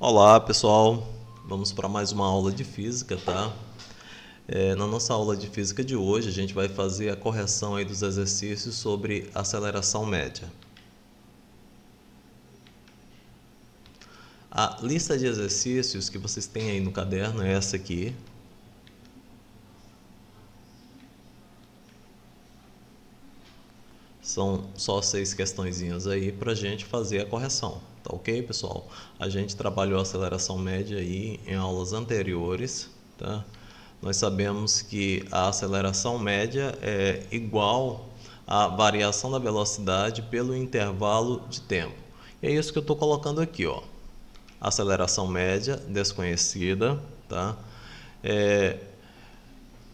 Olá pessoal, vamos para mais uma aula de física, tá? Na nossa aula de física de hoje a gente vai fazer a correção aí dos exercícios sobre aceleração média. A lista de exercícios que vocês têm aí no caderno é essa aqui. São só 6 questõezinhas aí para a gente fazer a correção, tá ok, pessoal? A gente trabalhou a aceleração média aí em aulas anteriores, tá? Nós sabemos que a aceleração média é igual à variação da velocidade pelo intervalo de tempo. E é isso que eu estou colocando aqui, ó. Aceleração média desconhecida, tá?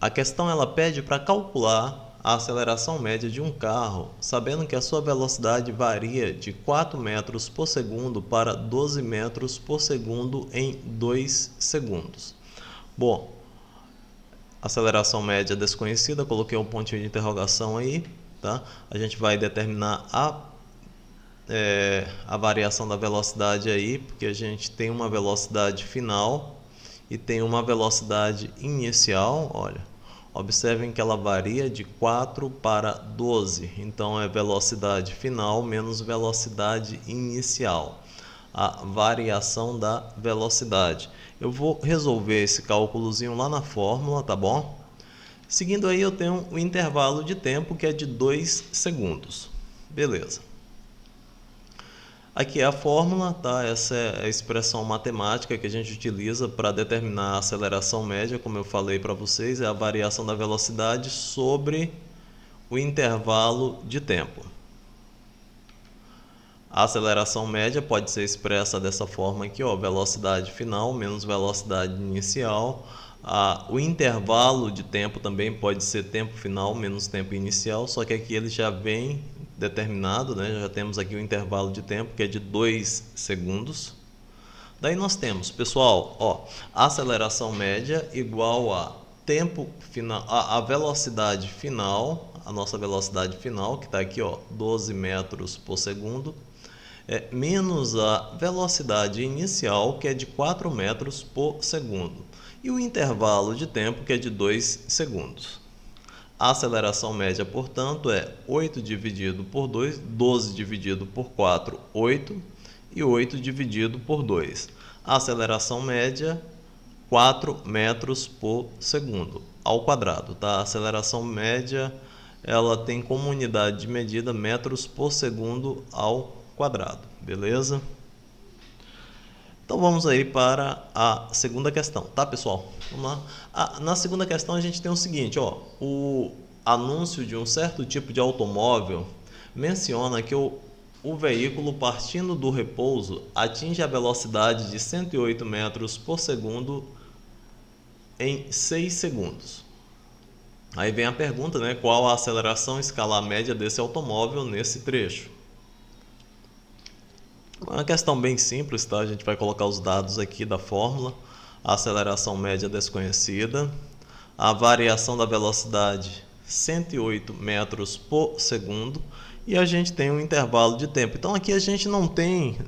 A questão ela pede para calcular a aceleração média de um carro, sabendo que a sua velocidade varia de 4 metros por segundo para 12 metros por segundo em 2 segundos. Bom, aceleração média desconhecida, coloquei um pontinho de interrogação aí, tá? A gente vai determinar a variação da velocidade aí, porque a gente tem uma velocidade final e tem uma velocidade inicial, olha. Observem que ela varia de 4 para 12, então é velocidade final menos velocidade inicial, a variação da velocidade. Eu vou resolver esse cálculozinho lá na fórmula, tá bom? Seguindo aí eu tenho o intervalo de tempo que é de 2 segundos. Beleza. Aqui é a fórmula, tá? Essa é a expressão matemática que a gente utiliza para determinar a aceleração média, como eu falei para vocês, é a variação da velocidade sobre o intervalo de tempo. A aceleração média pode ser expressa dessa forma aqui, ó, velocidade final menos velocidade inicial. O intervalo de tempo também pode ser tempo final menos tempo inicial, só que aqui ele já vem determinado, né? Já temos aqui o intervalo de tempo que é de 2 segundos. Daí nós temos, pessoal, ó, a aceleração média igual a tempo final, a velocidade final, a nossa velocidade final, que está aqui, ó, 12 metros por segundo, menos a velocidade inicial, que é de 4 metros por segundo, e o intervalo de tempo, que é de 2 segundos. A aceleração média, portanto, é 8 dividido por 2, 12 dividido por 4, 8, e 8 dividido por 2. A aceleração média, 4 metros por segundo, ao quadrado, tá? A aceleração média, ela tem como unidade de medida metros por segundo ao quadrado, beleza? Então vamos aí para a segunda questão, tá, pessoal? Vamos lá. Na segunda questão a gente tem o seguinte, ó, o anúncio de um certo tipo de automóvel menciona que o veículo partindo do repouso atinge a velocidade de 108 metros por segundo em 6 segundos. Aí vem a pergunta, né, qual a aceleração escalar média desse automóvel nesse trecho? É uma questão bem simples, tá? A gente vai colocar os dados aqui da fórmula. A aceleração média desconhecida. A variação da velocidade 108 metros por segundo. E a gente tem um intervalo de tempo. Então aqui a gente não tem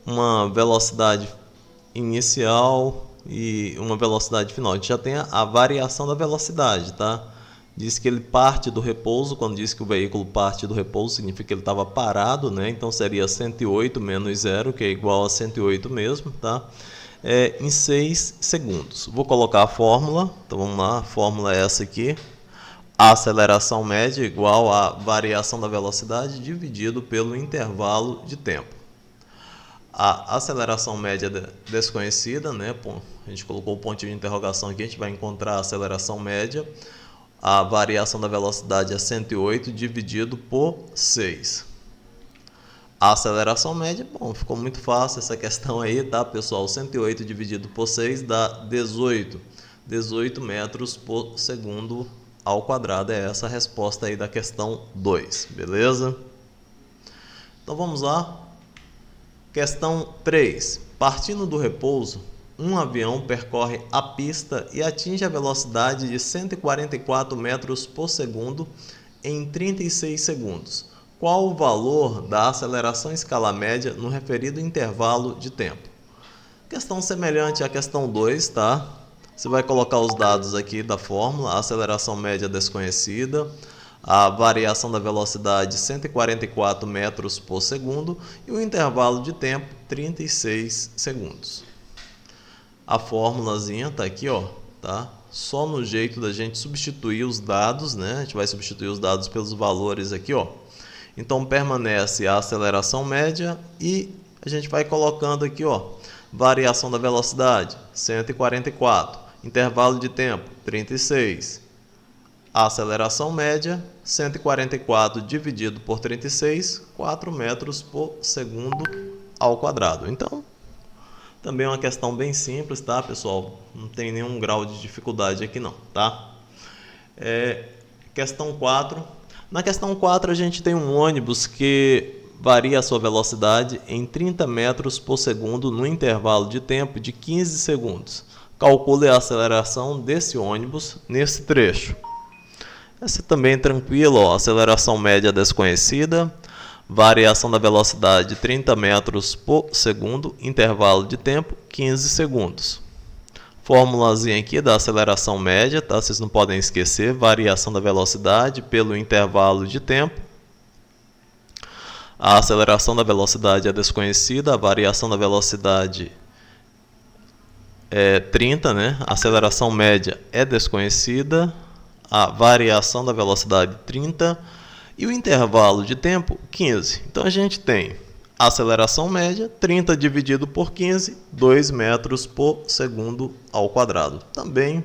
uma velocidade inicial e uma velocidade final. A gente já tem a variação da velocidade, tá? Diz que ele parte do repouso. Quando diz que o veículo parte do repouso, significa que ele estava parado, né? Então seria 108 menos 0, que é igual a 108 mesmo, tá? Em 6 segundos. Vou colocar a fórmula. Então vamos lá, a fórmula é essa aqui. A aceleração média igual a variação da velocidade dividido pelo intervalo de tempo. A aceleração média desconhecida, né? A gente colocou o pontinho de interrogação aqui, a gente vai encontrar a aceleração média. A variação da velocidade é 108 dividido por 6. A aceleração média, bom, ficou muito fácil essa questão aí, tá, pessoal? 108 dividido por 6 dá 18. 18 metros por segundo ao quadrado. É essa a resposta aí da questão 2, beleza? Então vamos lá. Questão 3. Partindo do repouso, um avião percorre a pista e atinge a velocidade de 144 metros por segundo em 36 segundos. qual o valor da aceleração escalar média no referido intervalo de tempo. Questão semelhante à questão 2, tá? Você vai colocar os dados aqui da fórmula, a aceleração média desconhecida, a variação da velocidade 144 metros por segundo e o intervalo de tempo 36 segundos. A fórmulazinha tá aqui, ó, tá? Só no jeito da gente substituir os dados, né? A gente vai substituir os dados pelos valores aqui, ó. Então permanece a aceleração média e a gente vai colocando aqui, ó, variação da velocidade 144, intervalo de tempo 36. A aceleração média 144 dividido por 36, 4 metros por segundo ao quadrado. Então, também é uma questão bem simples, tá, pessoal? Não tem nenhum grau de dificuldade aqui não, tá? Questão 4. Na questão 4, a gente tem um ônibus que varia a sua velocidade em 30 metros por segundo no intervalo de tempo de 15 segundos. Calcule a aceleração desse ônibus nesse trecho. Essa também é tranquilo, ó, aceleração média desconhecida, variação da velocidade 30 metros por segundo, intervalo de tempo 15 segundos. Fórmulazinha aqui da aceleração média, tá? Vocês não podem esquecer, variação da velocidade pelo intervalo de tempo. A aceleração da velocidade é desconhecida, a variação da velocidade é 30, né? A aceleração média é desconhecida, a variação da velocidade 30 e o intervalo de tempo 15. Então a gente tem a aceleração média 30 dividido por 15, 2 metros por segundo ao quadrado. Também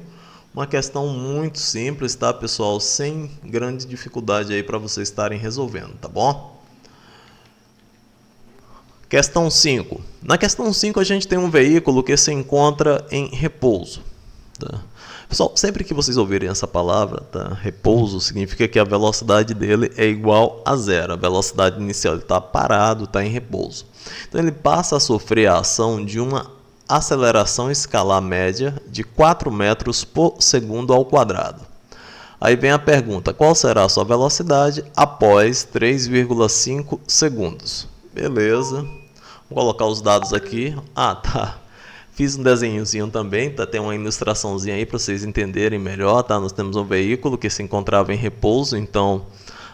uma questão muito simples, tá, pessoal? Sem grande dificuldade aí para vocês estarem resolvendo, tá bom? Questão 5. Na questão 5 a gente tem um veículo que se encontra em repouso. Tá? Pessoal, sempre que vocês ouvirem essa palavra, tá? Repouso, significa que a velocidade dele é igual a zero. A velocidade inicial está parado, está em repouso. Então ele passa a sofrer a ação de uma aceleração escalar média de 4 metros por segundo ao quadrado. Aí vem a pergunta, qual será a sua velocidade após 3,5 segundos? Beleza. Vou colocar os dados aqui. Ah, tá. Fiz um desenhozinho também, tá? Tem uma ilustraçãozinha aí para vocês entenderem melhor, tá? Nós temos um veículo que se encontrava em repouso, então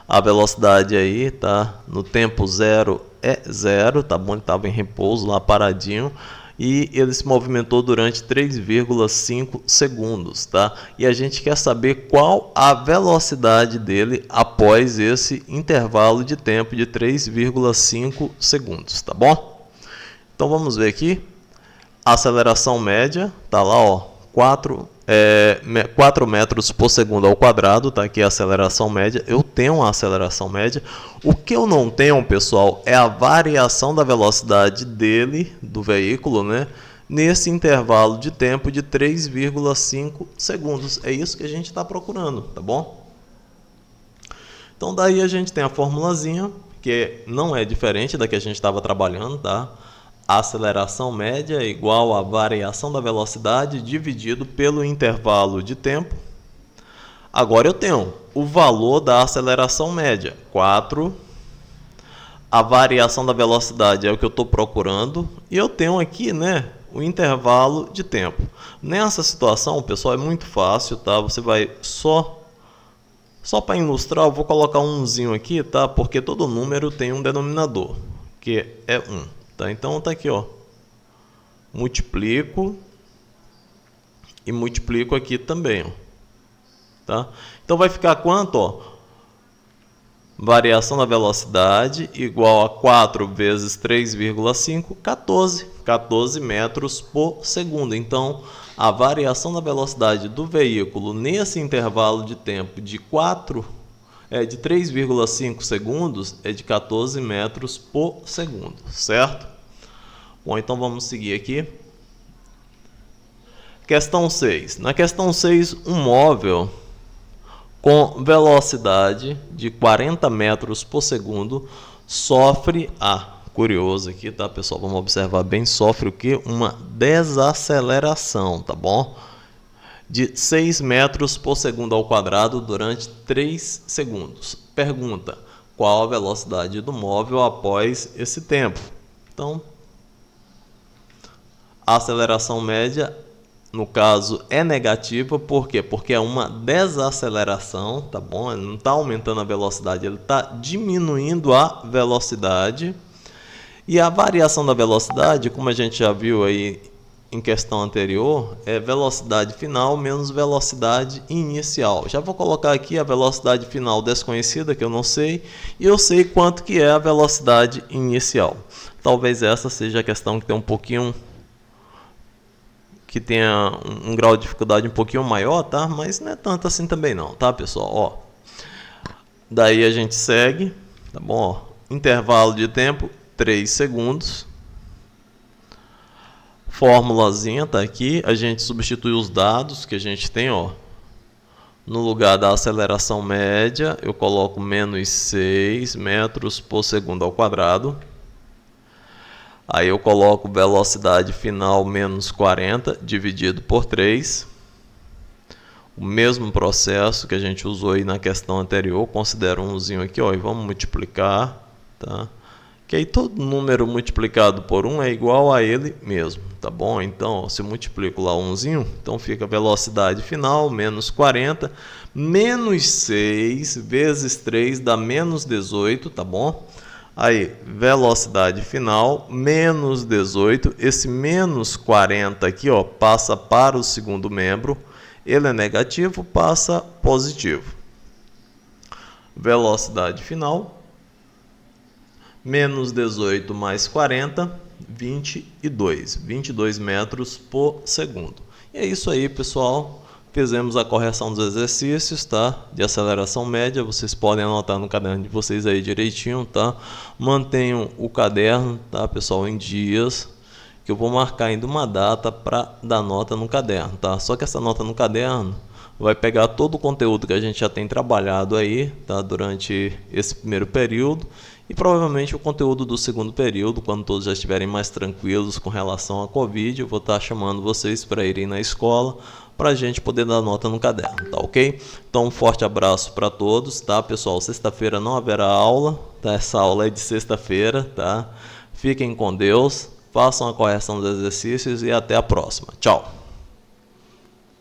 a velocidade aí, tá? No tempo zero é zero, tá bom? Ele estava em repouso lá paradinho e ele se movimentou durante 3,5 segundos, tá? E a gente quer saber qual a velocidade dele após esse intervalo de tempo de 3,5 segundos, tá bom? Então vamos ver aqui. A aceleração média está lá, ó, 4 metros por segundo ao quadrado, tá aqui a aceleração média. Eu tenho a aceleração média. O que eu não tenho, pessoal, é a variação da velocidade dele, do veículo, né, nesse intervalo de tempo de 3,5 segundos. É isso que a gente está procurando, tá bom? Então daí a gente tem a formulazinha, que não é diferente da que a gente estava trabalhando, tá? A aceleração média é igual à variação da velocidade dividido pelo intervalo de tempo. Agora eu tenho o valor da aceleração média, 4. A variação da velocidade é o que eu estou procurando. E eu tenho aqui, né, o intervalo de tempo. Nessa situação, pessoal, é muito fácil, tá? Você vai só para ilustrar, eu vou colocar um 1zinho aqui, tá? Porque todo número tem um denominador, que é 1. Tá, então tá aqui, ó, multiplico e multiplico aqui também, ó, tá? Então vai ficar quanto, ó? Variação da velocidade igual a 4 vezes 3,5, 14 metros por segundo. Então a variação da velocidade do veículo nesse intervalo de tempo de 3,5 segundos é de 14 metros por segundo, certo? Bom, então vamos seguir aqui. Questão 6. Na questão 6, um móvel com velocidade de 40 metros por segundo sofre curioso aqui, tá, pessoal? Vamos observar bem, sofre o que? Uma desaceleração, tá bom? De 6 metros por segundo ao quadrado durante 3 segundos. Pergunta, qual a velocidade do móvel após esse tempo. Então, a aceleração média, no caso, é negativa. Por quê? Porque é uma desaceleração, tá bom? Ele não está aumentando a velocidade, ele está diminuindo a velocidade. E a variação da velocidade, como a gente já viu aí em questão anterior, é velocidade final menos velocidade inicial. Já vou colocar aqui a velocidade final desconhecida, que eu não sei, e eu sei quanto que é a velocidade inicial. Talvez essa seja a questão que tem que tenha um grau de dificuldade um pouquinho maior, tá? Mas não é tanto assim também não, tá, pessoal? Ó, daí a gente segue, tá bom? Ó, intervalo de tempo 3 segundos. Formulazinha tá aqui, a gente substitui os dados que a gente tem, ó. No lugar da aceleração média, eu coloco menos 6 metros por segundo ao quadrado. Aí eu coloco velocidade final menos 40 dividido por 3. O mesmo processo que a gente usou aí na questão anterior, considero umzinho aqui, ó, e vamos multiplicar, tá? Que aí todo número multiplicado por 1 é igual a ele mesmo, tá bom? Então, ó, se eu multiplico lá umzinho, então fica velocidade final menos 40, menos 6 vezes 3 dá menos 18, tá bom? Aí, velocidade final, menos 18. Esse menos 40 aqui, ó, passa para o segundo membro. Ele é negativo, passa positivo. Velocidade final, menos 18 mais 40, 22. 22 metros por segundo. E é isso aí, pessoal. Fizemos a correção dos exercícios, tá? De aceleração média, vocês podem anotar no caderno de vocês aí direitinho, tá? Mantenham o caderno, tá, pessoal, em dias, que eu vou marcar ainda uma data para dar nota no caderno, tá? Só que essa nota no caderno vai pegar todo o conteúdo que a gente já tem trabalhado aí, tá? Durante esse primeiro período e provavelmente o conteúdo do segundo período, quando todos já estiverem mais tranquilos com relação à Covid, eu vou estar chamando vocês para irem na escola, para a gente poder dar nota no caderno, tá ok? Então, um forte abraço para todos, tá, pessoal? Sexta-feira não haverá aula, tá? Essa aula é de sexta-feira, tá? Fiquem com Deus, façam a correção dos exercícios e até a próxima. Tchau!